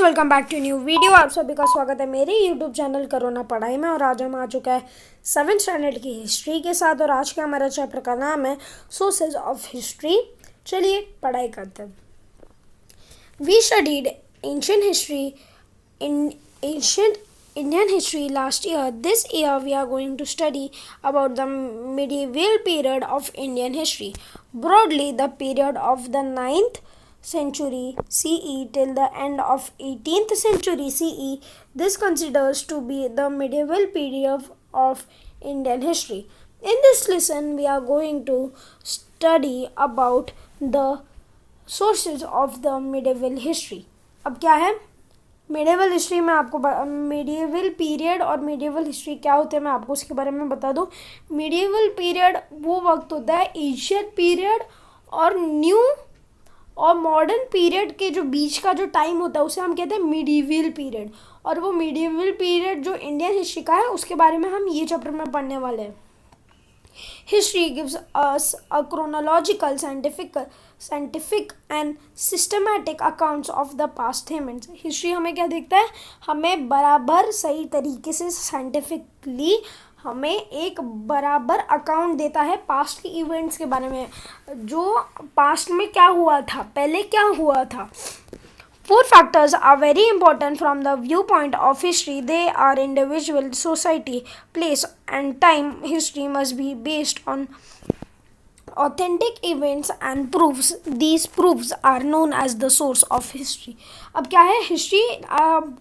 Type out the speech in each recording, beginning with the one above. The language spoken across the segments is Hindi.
Welcome back to new video. आप सभी का स्वागत है मेरे यूट्यूब चैनल करोना पढ़ाई में। और आज हम आ चुका है 7th स्टैंडर्ड की हिस्ट्री के साथ। और आज का हमारा चैप्टर का नाम है सोर्सेज ऑफ हिस्ट्री। चलिए पढ़ाई करते हैं। We studied ancient history in ancient Indian history last year. This year we are going to study about the medieval period of Indian history. Broadly, the period of the 9th century CE till the end of 18th century CE. This considers to be the medieval period of Indian history. In this lesson, we are going to study about the sources of the medieval history. अब क्या है मेडिवल हिस्ट्री में आपको मेडिवल पीरियड और मेडिवल हिस्ट्री क्या होते हैं मैं आपको उसके बारे में बता दूं। मेडिवल पीरियड वो वक्त होता है एशियन पीरियड और न्यू और मॉडर्न पीरियड के जो बीच का जो टाइम होता है उसे हम कहते हैं मिडीवल पीरियड। और वो मिडीवल पीरियड जो इंडियन हिस्ट्री का है उसके बारे में हम ये चैप्टर में पढ़ने वाले हैं। History gives us a chronological, scientific and systematic accounts of the past events. History हमें क्या देखता है, हमें बराबर सही तरीके से साइंटिफिकली हमें एक बराबर अकाउंट देता है पास्ट के इवेंट्स के बारे में, जो पास्ट में क्या हुआ था, पहले क्या हुआ था। Four factors are very important from the viewpoint of history. They are individual, society, place, and time. History must be based on authentic events and proofs. These proofs are known as the source of history. अब क्या है हिस्ट्री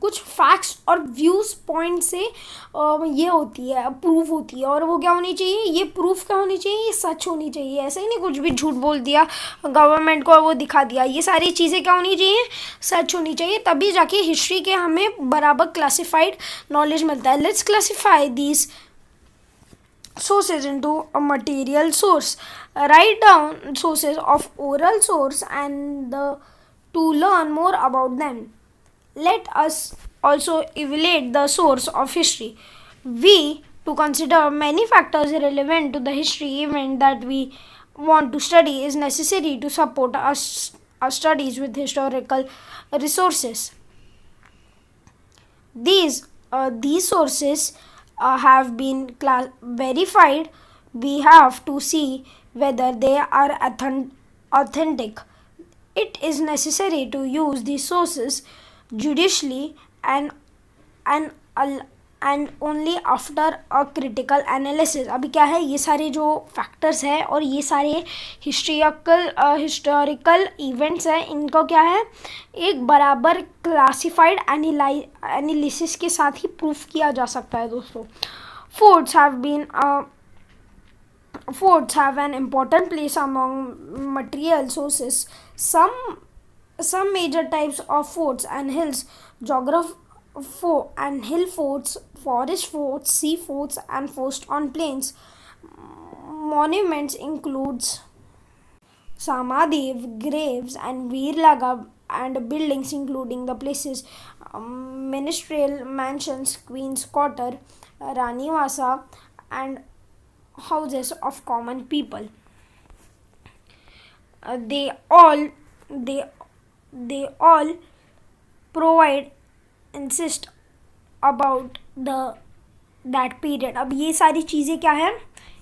कुछ फैक्ट्स और व्यूज पॉइंट से ये होती है, प्रूफ होती है। और वो क्या होनी चाहिए, ये प्रूफ क्या होनी चाहिए, ये सच होनी चाहिए। ऐसे ही नहीं कुछ भी झूठ बोल दिया गवर्नमेंट को वो दिखा दिया। ये सारी चीज़ें क्या होनी चाहिए, सच होनी चाहिए, तभी जाके हिस्ट्री के हमें बराबर क्लासिफाइड नॉलेज मिलता है। Let's classify these sources into a material source. Write down sources of oral source and to learn more about them. Let us also evaluate the source of history. We to consider many factors relevant to the history event that we want to study is necessary to support our studies with historical resources. These sources have been verified. We have to see whether they are authentic. It is necessary to use these sources judiciously and only after a critical analysis. अभी क्या है, ये सारे जो फैक्टर्स है और ये सारे हिस्टोरिकल इवेंट्स हैं, इनको क्या है एक बराबर क्लासिफाइड एनालिसिस के साथ ही प्रूफ किया जा सकता है दोस्तों। Forts have an important place among material sources. Some major types of forts and hills, and hill forts, forest forts, sea forts, and forts on plains. Monuments includes Samadev, graves, and Veerlaga, and buildings including the places ministerial mansions, Queen's Quarter, Rani Vasa, and houses of common people. They all provide insist about that period. अब ये सारी चीज़ें क्या है,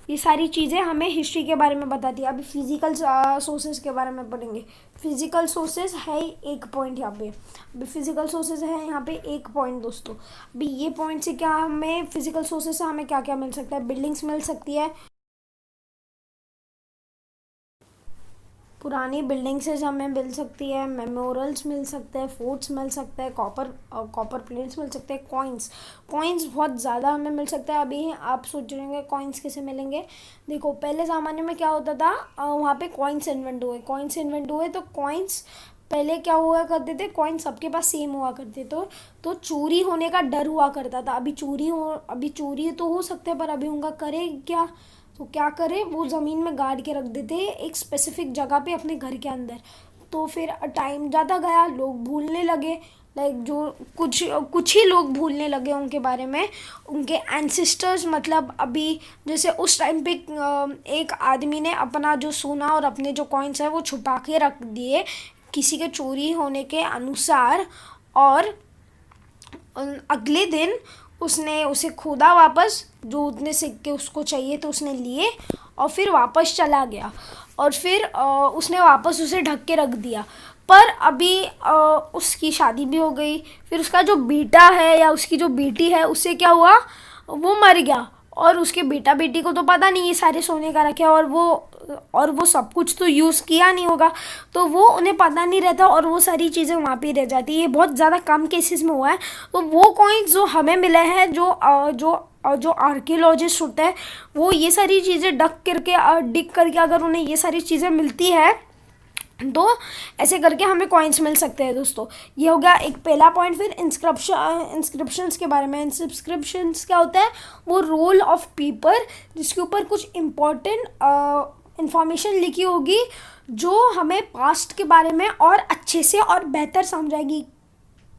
ये सारी चीज़ें हमें हिस्ट्री के बारे में बताती है। अभी फिजिकल सोर्सेज के बारे में पढ़ेंगे। फिजिकल सोर्सेज है एक पॉइंट यहाँ पे, अभी फिजिकल सोर्सेज है यहाँ पे एक पॉइंट दोस्तों। अभी ये पॉइंट से क्या हमें फिजिकल सोर्सेज से हमें क्या क्या मिल सकता है, बिल्डिंग्स मिल सकती है, पुरानी बिल्डिंग से हमें मिल सकती है, मेमोरियल्स मिल सकते हैं, फोर्ट्स मिल सकते हैं, कॉपर प्लेट्स मिल सकते हैं, कॉइन्स बहुत ज़्यादा हमें मिल सकता है। अभी आप सोच रहे होंगे कॉइन्स कैसे मिलेंगे। देखो पहले ज़माने में क्या होता था, वहाँ पे कॉइन्स इन्वेंट हुए तो कॉइन्स पहले क्या हुआ करते थे, कॉइन सबके पास सेम हुआ करते तो चोरी होने का डर हुआ करता था। अभी चोरी तो हो सकता है, पर अभी उनका करे क्या, तो क्या करे वो ज़मीन में गाड़ के रख देते एक स्पेसिफिक जगह पे अपने घर के अंदर। तो फिर टाइम ज़्यादा गया, लोग भूलने लगे, लाइक जो कुछ ही लोग भूलने लगे उनके बारे में, उनके एंसेस्टर्स। मतलब अभी जैसे उस टाइम पे एक आदमी ने अपना जो सोना और अपने जो कॉइन्स है वो छुपा के रख दिए किसी के चोरी होने के अनुसार, और अगले दिन उसने उसे खोदा वापस, जो उतने सिक्के उसको चाहिए तो उसने लिए और फिर वापस चला गया और फिर उसने वापस उसे ढक के रख दिया। पर अभी उसकी शादी भी हो गई, फिर उसका जो बेटा है या उसकी जो बेटी है उससे क्या हुआ, वो मर गया और उसके बेटा बेटी को तो पता नहीं ये सारे सोने का रखे और वो सब कुछ तो यूज़ किया नहीं होगा, तो वो उन्हें पता नहीं रहता और वो सारी चीज़ें वहाँ पे रह जाती है। ये बहुत ज़्यादा कम केसेस में हुआ है। तो वो कॉइन्स जो हमें मिले हैं, जो आर्कियोलॉजिस्ट होते हैं, वो ये सारी चीज़ें डिग करके अगर उन्हें ये सारी चीज़ें मिलती है तो ऐसे करके हमें कॉइन्स मिल सकते हैं दोस्तों। ये हो गया एक पहला पॉइंट। फिर इंस्क्रिप्शंस के बारे में। इंस्क्रिप्शंस क्या होता है, वो रोल ऑफ पेपर जिसके ऊपर कुछ इम्पोर्टेंट इंफॉर्मेशन लिखी होगी जो हमें पास्ट के बारे में और अच्छे से और बेहतर समझाएगी।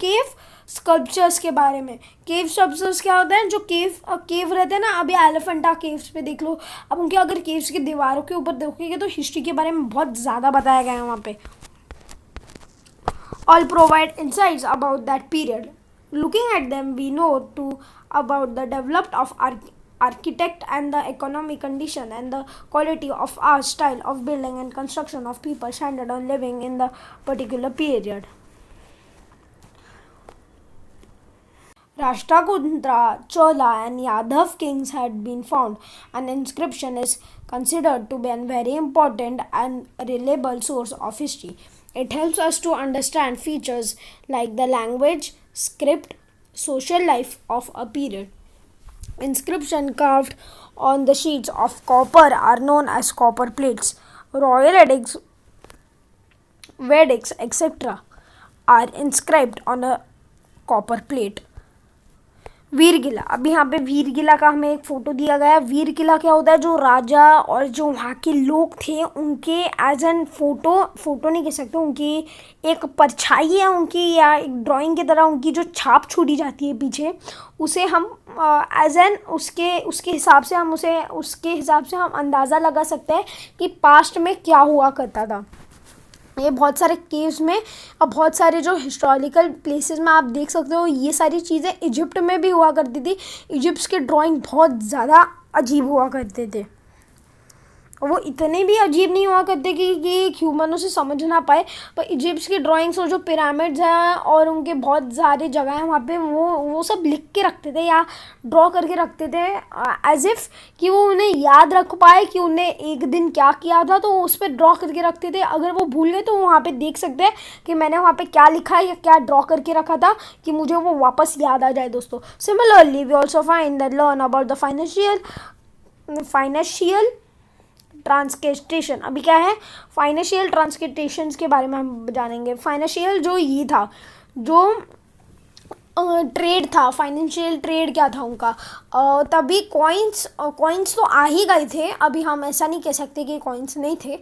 केव स्कल्पचर्स के बारे में। केव स्कल्पचर्स क्या होता है, जो केव रहते हैं ना, अभी एलिफेंटा केव्स पे देख लो, अब उनके अगर केव्स की दीवारों के ऊपर देखोगे तो हिस्ट्री के बारे में बहुत ज़्यादा बताया गया है वहाँ पे। All provide insights about that period. Looking at them we know too about the developed of architect and the economic condition and the quality of art style of building and construction of people standard on living in the particular period. Rashtrakuta, Chola and Yadav kings had been found. An inscription is considered to be a very important and reliable source of history. It helps us to understand features like the language, script, social life of a period. Inscription carved on the sheets of copper are known as copper plates. Royal edicts, verdicts, etc. are inscribed on a copper plate. वीर किला। अभी यहाँ पे वीर किला का हमें एक फ़ोटो दिया गया है। वीर किला क्या होता है, जो राजा और जो वहाँ के लोग थे उनके एज एन फ़ोटो नहीं कह सकते, उनकी एक परछाई है उनकी, या एक ड्राइंग की तरह उनकी जो छाप छोड़ी जाती है पीछे, उसे हम एज एन उसके हिसाब से हम अंदाज़ा लगा सकते हैं कि पास्ट में क्या हुआ करता था। ये बहुत सारे केव्स में और बहुत सारे जो हिस्टोरिकल प्लेसेस में आप देख सकते हो, ये सारी चीज़ें इजिप्ट में भी हुआ करती थी। इजिप्ट के ड्राइंग बहुत ज़्यादा अजीब हुआ करते थे, और वो इतने भी अजीब नहीं हुआ करते कि ह्यूमन उसे समझ ना पाए। पर इजिप्ट की ड्राइंग्स और जो पिरामिड्स हैं और उनके बहुत सारे जगह हैं वहाँ पे, वो सब लिख के रखते थे या ड्रॉ करके रखते थे एज इफ़ कि वो उन्हें याद रख पाए कि उन्हें एक दिन क्या किया था, तो उस पर ड्रॉ करके रखते थे। अगर वो भूल गए तो वहाँ पे देख सकते हैं कि मैंने वहाँ पे क्या लिखा है या क्या ड्रॉ करके रखा था, कि मुझे वो वापस याद आ जाए दोस्तों। Similarly we also find that learn about the financial transactions. अभी क्या है, फाइनेंशियल ट्रांसकेस्टेशंस के बारे में हम जानेंगे। फाइनेंशियल जो ये था, जो ट्रेड था, फाइनेंशियल ट्रेड क्या था उनका, तभी कॉइन्स तो आ ही गए थे। अभी हम ऐसा नहीं कह सकते कि कॉइन्स नहीं थे,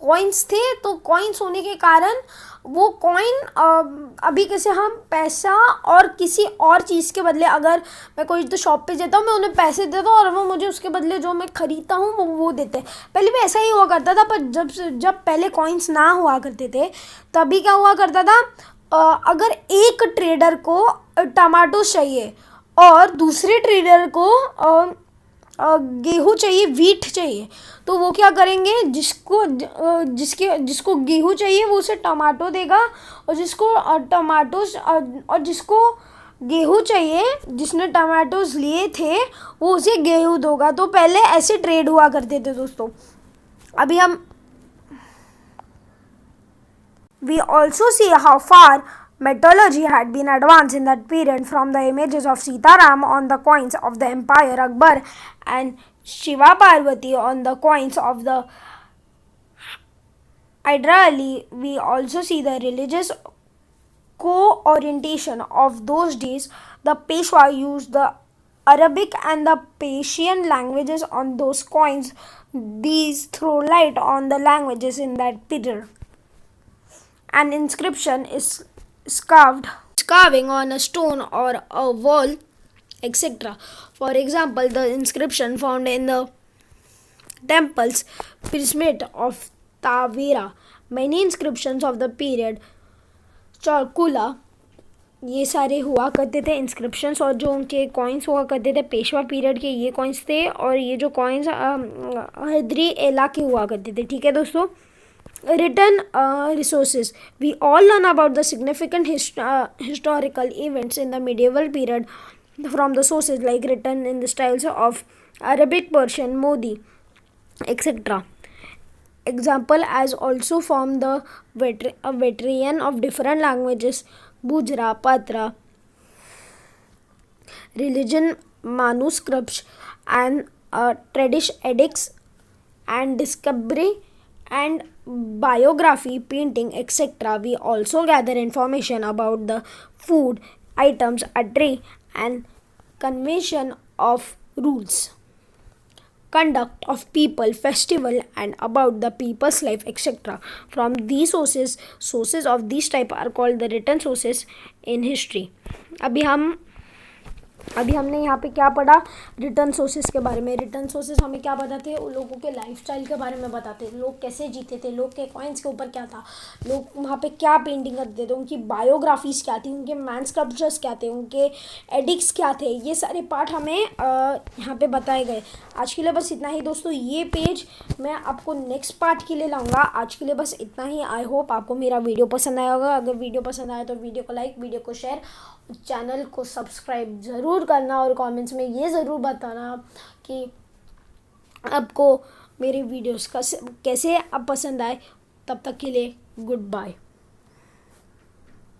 कॉइन्स थे। तो कॉइन्स होने के कारण वो कॉइन अभी कैसे हम पैसा और किसी और चीज़ के बदले, अगर मैं कोई तो शॉप पे जाता हूँ, मैं उन्हें पैसे देता हूँ और वो मुझे उसके बदले जो मैं ख़रीदता हूँ वो देते हैं। पहले भी ऐसा ही हुआ करता था, पर जब पहले कॉइन्स ना हुआ करते थे तभी क्या हुआ करता था, अगर एक ट्रेडर को टमाटो चाहिए और दूसरे ट्रेडर को गेहूँ चाहिए, वीट चाहिए, तो वो क्या करेंगे, जिसको गेहूँ चाहिए वो उसे टमाटो देगा, और जिसको गेहूँ चाहिए, जिसने टमाटोज लिए थे, वो उसे गेहूँ देगा। तो पहले ऐसे ट्रेड हुआ करते थे दोस्तों। अभी हम We also see how far metallurgy had been advanced in that period, from the images of Sitaram on the coins of the Empire Akbar and Shiva Parvati on the coins of the Hyder Ali. We also see the religious co-orientation of those days. The Peshwa used the Arabic and the Persian languages on those coins. These throw light on the languages in that period. An inscription is carving on a stone or a wall, etc. For example, the inscription found in the temple's pyramid of Tavera. Many inscriptions of the period Chalkula ये सारे हुआ करते थे इंस्क्रिप्शंस, और जो उनके कॉइन्स हुआ करते थे पेशवा पीरियड के, ये कॉइन्स थे। और ये जो कॉइन्स हैदरी एला के हुआ करते थे। ठीक है दोस्तों। Written resources. We all learn about the significant historical events in the medieval period from the sources like written in the styles of Arabic, Persian, Modi, etc. Example as also from the veteran of different languages, Bujra, Patra, religion manuscripts, and tradition edicts, and discovery and biography, painting, etc. We also gather information about the food items, a tree, and convention of rules, conduct of people, festival, and about the people's life, etc. From these sources of this type are called the written sources in history. अभी हमने यहाँ पे क्या पढ़ा, रिटर्न सोर्सेज के बारे में। रिटर्न सोर्सेज हमें क्या बताते हैं, उन लोगों के लाइफस्टाइल के बारे में बताते हैं, लोग कैसे जीते थे, लोग के कॉइन्स के ऊपर क्या था, लोग वहाँ पे क्या पेंटिंग करते थे, उनकी बायोग्राफीज क्या थी, उनके मैनस्क्रिप्चर्स क्या थे, उनके एडिक्ट्स क्या थे, ये सारे पार्ट हमें यहाँ पे बताए गए। आज के लिए बस इतना ही दोस्तों। ये पेज मैं आपको नेक्स्ट पार्ट के लिए लाऊंगा। आज के लिए बस इतना ही। आई होप आपको मेरा वीडियो पसंद आया होगा। अगर वीडियो पसंद आया तो वीडियो को लाइक, वीडियो को शेयर, चैनल को सब्सक्राइब ज़रूर करना, और कमेंट्स में ये ज़रूर बताना कि आपको मेरे वीडियोस का कैसे अब पसंद आए। तब तक के लिए गुड बाय।